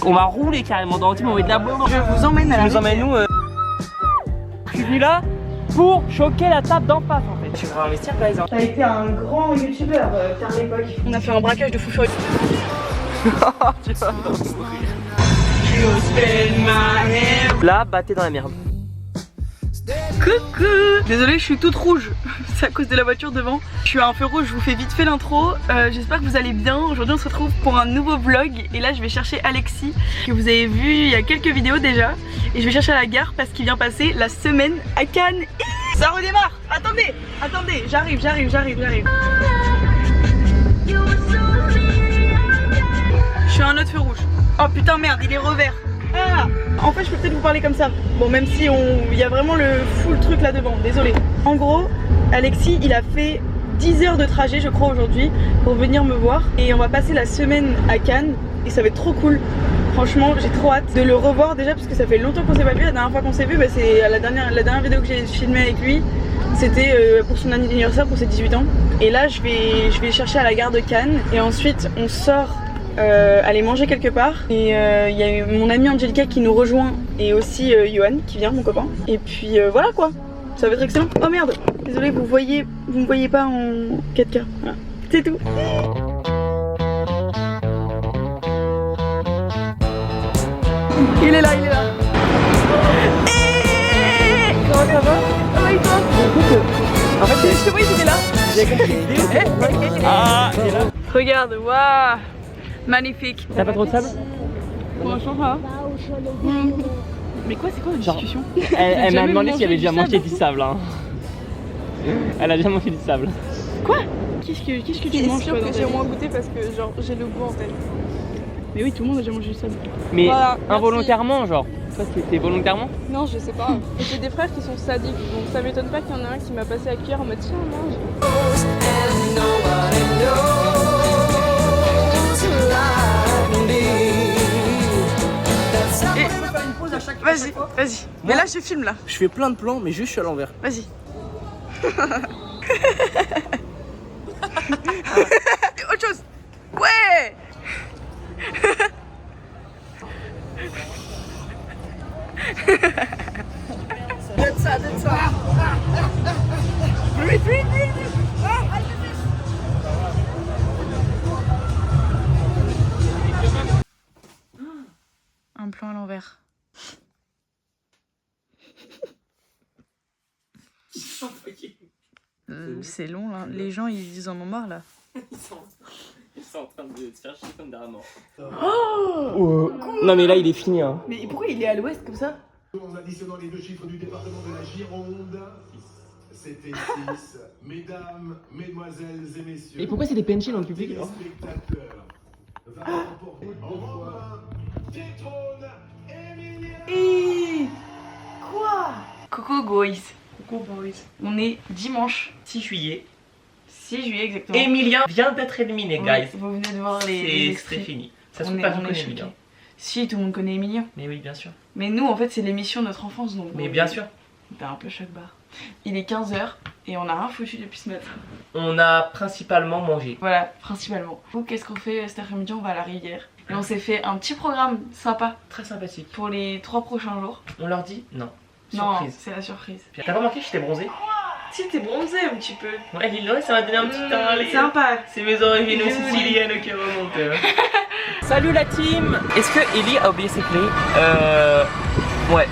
On va rouler carrément dans le team, on va être de la bombe. Je vous emmène à la rivière. Tu nous emmènes où Je suis venu là pour choquer la table d'en face en fait. Tu vas investir par exemple. T'as été un grand youtubeur à l'époque. On a fait un braquage de fou furieux. Tu vas là, bah t'es dans la merde. Coucou. Désolée, je suis toute rouge. C'est à cause de la voiture devant. Je suis à un feu rouge, je vous fais vite fait l'intro. J'espère que vous allez bien. Aujourd'hui on se retrouve pour un nouveau vlog. Et là je vais chercher Alexis, que vous avez vu il y a quelques vidéos déjà. Et je vais chercher à la gare parce qu'il vient passer la semaine à Cannes. Ça redémarre. Attendez, attendez, j'arrive. Je suis à un autre feu rouge. Oh putain merde, il est revers. Ah, en fait je peux peut-être vous parler comme ça. Bon, même si il y a vraiment le full truc là devant, désolé. En gros, Alexis il a fait 10 heures de trajet je crois aujourd'hui pour venir me voir. Et on va passer la semaine à Cannes et ça va être trop cool. Franchement j'ai trop hâte de le revoir déjà parce que ça fait longtemps qu'on s'est pas vu. La dernière fois qu'on s'est vu, bah, c'est la dernière vidéo que j'ai filmée avec lui. C'était pour son anniversaire, pour ses 18 ans. Et là je vais le chercher à la gare de Cannes. Et ensuite on sort aller manger quelque part. Et il y a mon amie Angelica qui nous rejoint. Et aussi Johan qui vient, mon copain. Et puis voilà quoi, ça va être excellent. Oh merde, désolé, vous me voyez pas en 4K. Voilà. C'est tout. Il est là. Comment ça va? Ça va et toi? En fait, je te vois, il est là. J'ai compris une vidéo. Ah, il est là. Regarde, waouh, magnifique. T'as pas trop de sable? Franchement, ça va. Mais quoi, c'est quoi la discussion? Elle m'a demandé s'il y avait déjà mangé du sable. Hein. Elle a déjà mangé du sable. Quoi? Qu'est-ce que tu manges? C'est sûr que j'ai moins goûté parce que genre j'ai le goût en tête. Mais oui, tout le monde a déjà mangé du sable. Mais Voilà, involontairement, genre. Ça c'était volontairement? Non, je sais pas. J'ai des frères qui sont sadiques, donc ça m'étonne pas qu'il y en a un qui m'a passé à cuillère en mode tiens, mange. Vas-y. Mais là, je filme là. Je fais plein de plans, mais juste je suis à l'envers. Vas-y. Autre chose. Ouais. Donne ça. Un plan à l'envers. C'est long là, les gens ils en ont marre là. Ils sont en train de se faire chier comme des rats morts. Non mais là il est fini hein. Mais pourquoi il est à l'ouest comme ça? En additionnant les deux chiffres du département de la Gironde, c'était 6. Mesdames, mesdemoiselles et messieurs. Et pourquoi c'est des pencils dans le public alors? Spectateurs. Va remporter Romain, Pietrone, Emilia. Quoi? Coucou boys. On est dimanche 6 juillet. 6 juillet exactement. Emilien vient d'être éliminé, Oui, guys. vous venez de voir les C'est extraits. fini. Ça se trouve pas, vous connaissez choqués. Emilien. Si, tout le monde connaît Emilien. Mais oui, bien sûr. Mais nous, en fait, c'est l'émission de notre enfance. Donc Mais bien sûr. T'es un peu choc-barre. Il est 15h et on a rien foutu depuis ce matin. On a principalement mangé. Voilà, principalement. Vous, qu'est-ce qu'on fait cet après-midi? On va à la rivière. Et on s'est fait un petit programme sympa Très sympathique. pour les 3 prochains jours. On leur dit non. Non, Surprise. c'est la surprise. T'as pas remarqué que j'étais bronzé? Si, t'es bronzé un petit peu. Ouais, Lille, ça m'a donné un petit teint. Allez. Sympa. C'est mes origines siciliennes qui remontent. Salut la team. Est-ce que Ellie a oublié ses clés? Ouais.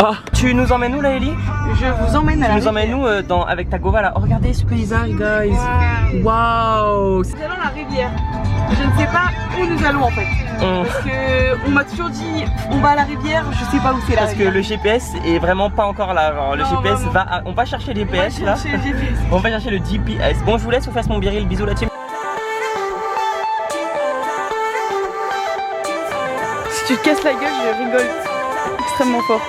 Ah, tu nous emmènes où là, Ellie? Je vous emmène à la Tu nous emmènes où avec ta gova là? Oh, regardez ce paysage, guys. Waouh. Nous allons à la rivière. Je ne sais pas où nous allons en fait. Parce que on m'a toujours dit on va à la rivière, je sais pas où c'est la Parce que rivière. le GPS est vraiment pas encore là. Genre, le Non, GPS vraiment. va. On va chercher les GPS là. Chercher le GPS. On va chercher le GPS. Bon, je vous laisse, vous fasse mon biril. Bisous la team. Si tu te casses la gueule, je rigole extrêmement fort.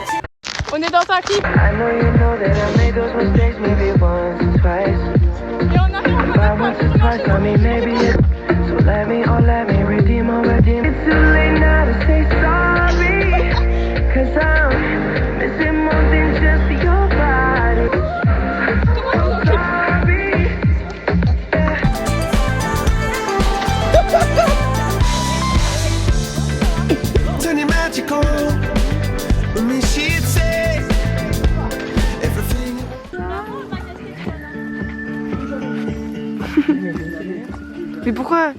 On est dans un clip I know you know that I made those mistakes maybe once or twice. et on arrive, on By va once or twice, I mean maybe it. So let me redeem or redeem. It's too late now to say sorry. Cause I'm missing more than just your body. Sorry. Yeah. Mais pourquoi?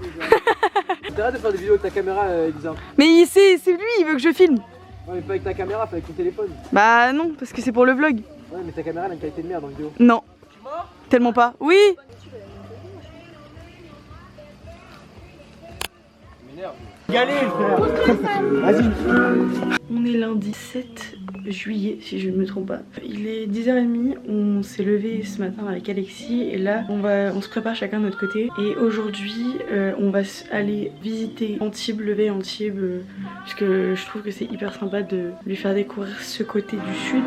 T'arrêtes de faire des vidéos avec ta caméra, Elisa. Mais c'est lui, il veut que je filme. Ouais, mais pas avec ta caméra, pas avec ton téléphone. Bah non, parce que c'est pour le vlog. Ouais, mais ta caméra elle a une qualité de merde en vidéo. Non. Tellement pas. Oui. Galez, frère. Vas-y. On est lundi 7 juillet, si je ne me trompe pas. Il est 10h30, on s'est levé ce matin avec Alexis et là on se prépare chacun de notre côté. Et aujourd'hui on va aller visiter Antibes, le Veil Antibes, parce que je trouve que c'est hyper sympa de lui faire découvrir ce côté du sud.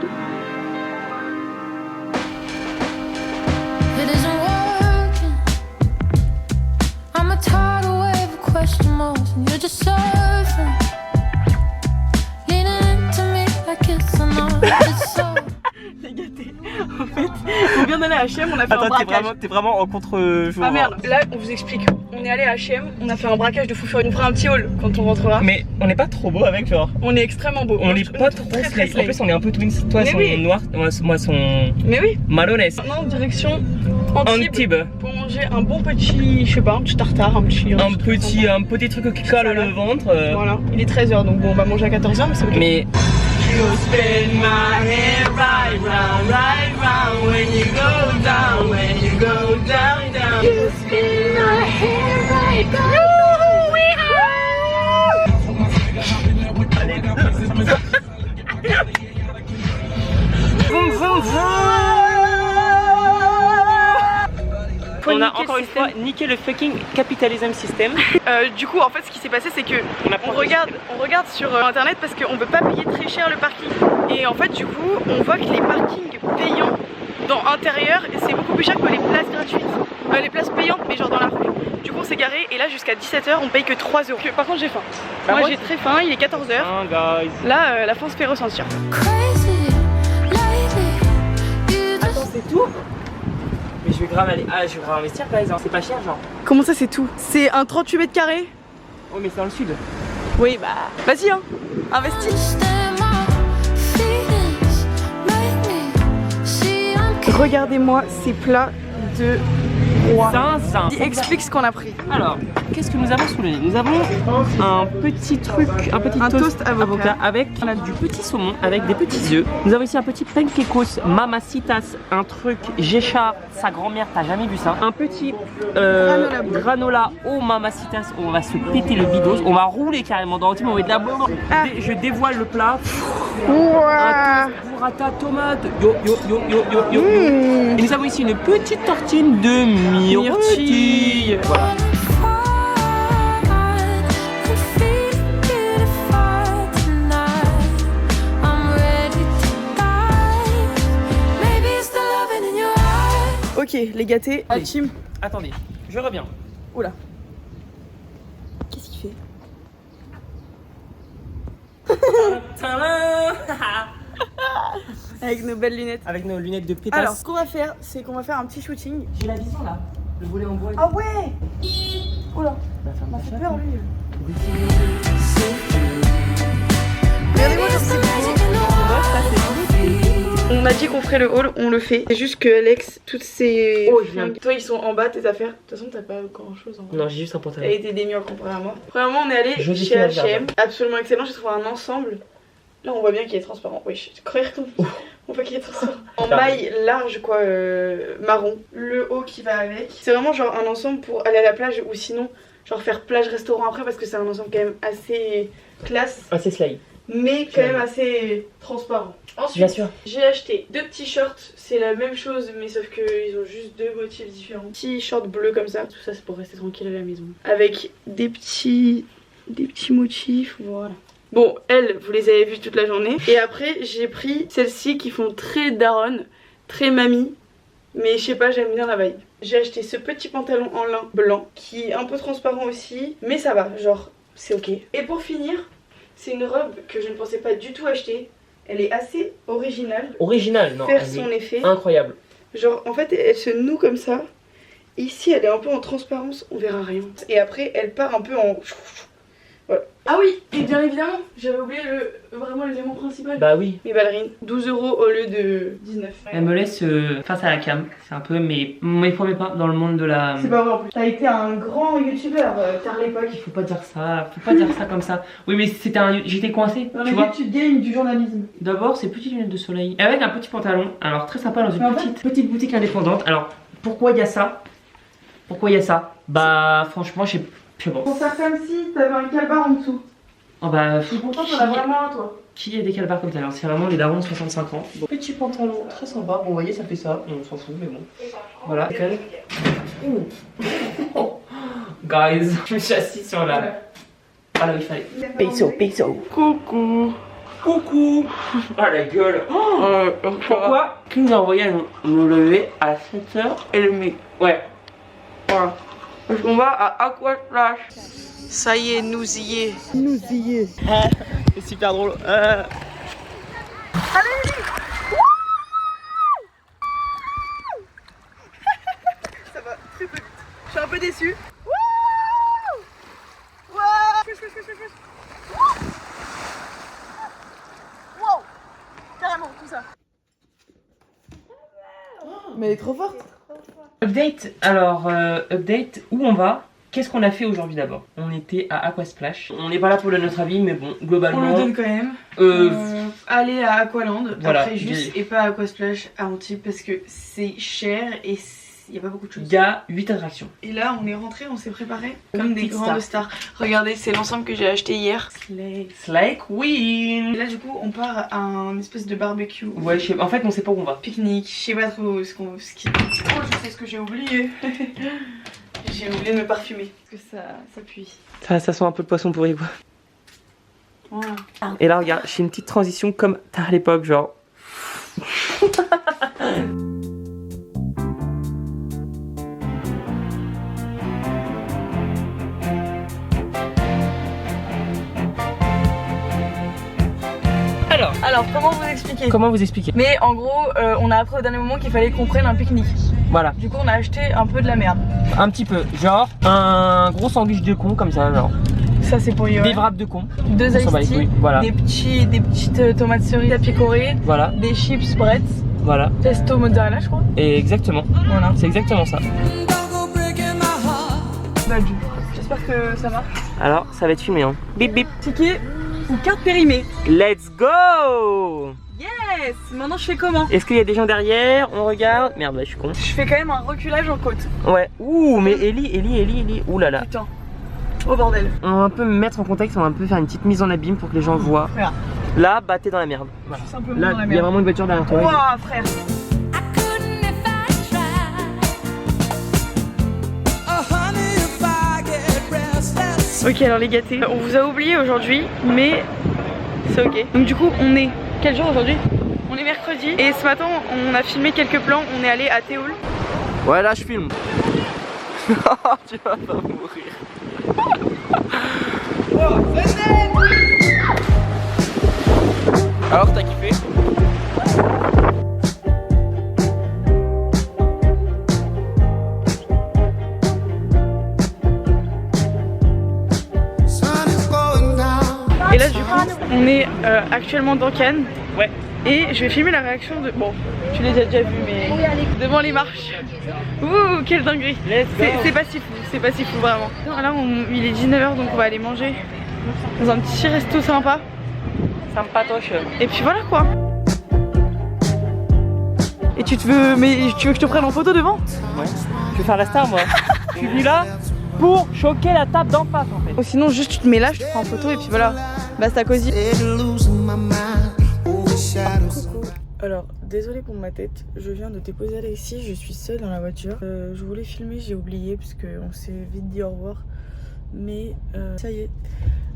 It isn't working. I'm a tidal wave of question marks, and you're just surfing, leaning into me like it's it's so. Les gâtés, en fait, on vient d'aller à H&M, on a fait un Attends, braquage. t'es vraiment en contre-jour. Ah merde, là on vous explique. On est allé à H&M, on a fait un braquage de fou furieux. On fera un petit haul quand on rentrera. Mais on n'est pas trop beau avec, genre. On est extrêmement beau. On n'est pas trop slay. En plus, on est un peu twins. Toi, Mais son oui. noir, moi, son Mais oui. marronesse. Maintenant direction Antibes Antibes. pour manger un bon petit, je sais pas, un petit tartare, un petit truc qui colle le ventre. Voilà, il est 13h donc bon, on va manger à 14h mais c'est ok. Mais You spin my hair right round when you go down, down. You spin my hair right vroom, vroom, vroom. On a encore une fois niqué le fucking capitalism system. Du coup en fait ce qui s'est passé c'est que on regarde sur internet parce qu'on veut pas payer très cher le parking. Et en fait du coup on voit que les parkings payants dans intérieur c'est beaucoup plus cher que les places gratuites. Les places payantes mais genre dans la rue. Du coup on s'est garé et là jusqu'à 17h on paye que 3 €. Par contre j'ai faim. Moi j'ai très faim, il est 14h. Guys. Là la faim se fait ressentir. Crazy, lately, you just Attends, c'est tout? Mais je vais grave aller. Ah, je vais grave investir, par exemple. C'est pas cher, genre. Comment ça c'est tout? C'est un 38 mètres carrés? Oh, mais c'est dans le sud. Oui bah vas-y hein, investis. understand my feelings, make me see I'm Regardez-moi ces plats de roi. 500. Explique ce qu'on a pris. Alors, qu'est-ce que nous avons sous le nez? Nous avons un petit truc, un toast avocat. avec du petit saumon, avec des petits œufs. Nous avons ici un petit pancakos mamacitas, un truc Gécha, sa grand-mère, t'as jamais vu ça. Un petit granola au mamacitas, on va se péter le bidos, on va rouler carrément dans le team, on va être là. Je dévoile le plat. Un toast burrata tomate. Yo. Et nous avons ici une petite tortine de myrtille. Voilà. Ok, les gâtés, la team. Attendez, je reviens. Oula. Qu'est-ce qu'il fait? Avec nos belles lunettes. Avec nos lunettes de pétasse. Alors, ce qu'on va faire, c'est qu'on va faire un petit shooting. J'ai la vision là. Le volet en bois. Ah ouais! Oula, m'a fait peur lui. Regardez-moi comme c'est on m'a dit qu'on ferait le haul, on le fait. C'est juste que Alex, toutes ses fringues, toi ils sont en bas tes affaires. De toute façon t'as pas grand chose en bas. Non, j'ai juste un pantalon. Elle était démieux comparé à moi. Premièrement on est allé Je chez défie la H&M, absolument excellent, j'ai trouvé un ensemble. Là on voit bien qu'il est transparent. Oui, je croyais retomber. On voit qu'il est transparent. En maille large quoi, marron. Le haut qui va avec. C'est vraiment genre un ensemble pour aller à la plage ou sinon genre faire plage restaurant après parce que c'est un ensemble quand même assez classe. Assez slay. Mais quand même assez transparent. Ensuite, Bien sûr. j'ai acheté 2 petits shorts, c'est la même chose mais sauf qu'ils ont juste 2 motifs différents. Petits shorts bleus comme ça, tout ça c'est pour rester tranquille à la maison. Avec des petits motifs, voilà. Bon, elles, vous les avez vues toute la journée. Et après, j'ai pris celles-ci qui font très daronne, très mamie. Mais je sais pas, j'aime bien la vibe. J'ai acheté ce petit pantalon en lin blanc qui est un peu transparent aussi, mais ça va, genre c'est ok. Et pour finir, c'est une robe que je ne pensais pas du tout acheter. Elle est assez originale. Original, non. Faire son effet. Incroyable. Genre en fait elle se noue comme ça. Ici elle est un peu en transparence, on verra rien. Et après elle part un peu en... Voilà. Ah oui, et bien évidemment, j'avais oublié vraiment l'élément principal. Bah oui. Mes ballerines, 12 € au lieu de 19. Elle me laisse face à la cam. C'est un peu mes premiers pas dans le monde de la... C'est pas vrai en plus. T'as été un grand youtubeur tard l'époque. Faut pas dire ça comme ça. Oui mais c'était j'étais coincé, Non tu mais vois. tu gagnes du journalisme. D'abord ces petites lunettes de soleil avec un petit pantalon. Alors très sympa dans une Mais en petite boutique indépendante. Alors pourquoi il y a ça? Bah franchement je sais pas. Pour faire comme si t'avais un calbar en dessous. Oh bah... Et pourtant t'en as vraiment un toi. Qui a des calbars comme ça? Alors c'est vraiment les darons de 65 ans. Bon, petit pantalon très sympa. Bon vous voyez ça fait ça. On s'en fout mais bon. Voilà. Oh. Guys, je me suis assis sur la... Ah là où il fallait. Peso. Coucou. Ah la gueule. Pourquoi qui nous a envoyé à nous lever à 7h30? Ouais. Voilà. Parce qu'on va à Aquasplash. Ça y est, nous y est. C'est super drôle. Ça va très peu vite. Je suis un peu déçue. Wow. Carrément, tout ça. Mais elle est trop forte. Update, alors update, où on va? Qu'est-ce qu'on a fait aujourd'hui d'abord? On était à Aquasplash. On n'est pas là pour donner notre avis, mais bon, globalement... On le donne quand même. Aller à Aqualand, voilà, après juste, et pas à Aquasplash à Antibes parce que c'est cher et il n'y a pas beaucoup de choses. Il y a 8 attractions. Et là, on est rentré, on s'est préparé comme des grandes stars. Regardez, c'est l'ensemble que j'ai acheté hier. Slay Queen. Et là, du coup, on part à un espèce de barbecue. Ouais, en fait, on sait pas où on va. Pique-nique, je sais pas trop ce qui... Oh, je sais ce que j'ai oublié. J'ai oublié de me parfumer parce que ça pue. Ça sent un peu le poisson pourri quoi. Voilà. Et là regarde, j'ai une petite transition comme à l'époque genre. Alors, comment vous expliquer? Comment vous expliquer? Mais en gros, on a appris au dernier moment qu'il fallait qu'on prenne un pique-nique. Voilà. Du coup, on a acheté un peu de la merde. Un petit peu, genre un gros sandwich de con comme ça, genre. Ça, c'est pour Yoann. Des wraps de con. 2 On s'en bat les iced couilles, tea, voilà. des petites tomates cerises à picorer, Voilà, des chips Bretz, voilà. pesto mozzarella, je crois. Et exactement. Voilà. C'est exactement ça. Bah, j'espère que ça marche. Alors, ça va être filmé hein. Bip bip. Ticket ou carte périmée. Let's go! Yes. Maintenant, je fais comment? Est-ce qu'il y a des gens derrière? On regarde. Merde, bah, je suis con. Je fais quand même un reculage en côte. Ouais. Ouh, mais Ellie. Ouh là là. Putain. Oh bordel. On va un peu mettre en contexte, on va un peu faire une petite mise en abîme pour que les gens voient. Regarde. Là, bah t'es dans la merde. Voilà. Je suis simplement Là, dans la il y a merde. vraiment une voiture derrière toi. Ouah, frère. Ok, alors les gâtés, on vous a oublié aujourd'hui, mais c'est ok. Donc du coup, on est... Quel jour aujourd'hui? On est mercredi et ce matin, on a filmé quelques plans, on est allé à Théoul. Ouais, là je filme. Tu vas pas mourir. Alors, t'as kiffé? Et là du coup, on est actuellement dans Cannes. Ouais. Et je vais filmer la réaction de... Bon, tu les as déjà vus, mais devant les marches. Ouh, quelle dinguerie. C'est pas si fou vraiment. Là, il est 19h, donc on va aller manger dans un petit resto sympa. Sympatoche. Et puis voilà quoi. Et tu veux que je te prenne en photo devant? Ouais. Je vais faire la star moi. Je suis venu là pour choquer la table d'en face en fait. Ou sinon juste tu te mets là, je te prends en photo et puis voilà. Basta cosy. Alors, désolée pour ma tête, je viens de déposer Alexis, je suis seule dans la voiture. Je voulais filmer, j'ai oublié parce qu'on s'est vite dit au revoir. Mais ça y est,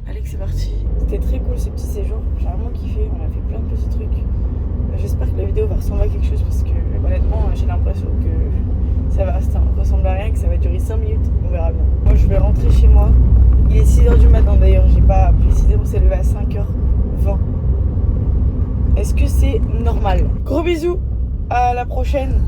Alex est parti. C'était très cool ce petit séjour, j'ai vraiment kiffé, on a fait plein de petits trucs. J'espère que la vidéo va ressembler à quelque chose parce que honnêtement j'ai l'impression que ça va ressembler à rien, que ça va durer 5 minutes, on verra bien. Moi je vais rentrer chez moi, il est 6h du matin d'ailleurs, j'ai pas précisé, on s'est levé à 5h20. Est-ce que c'est normal? Gros bisous, à la prochaine.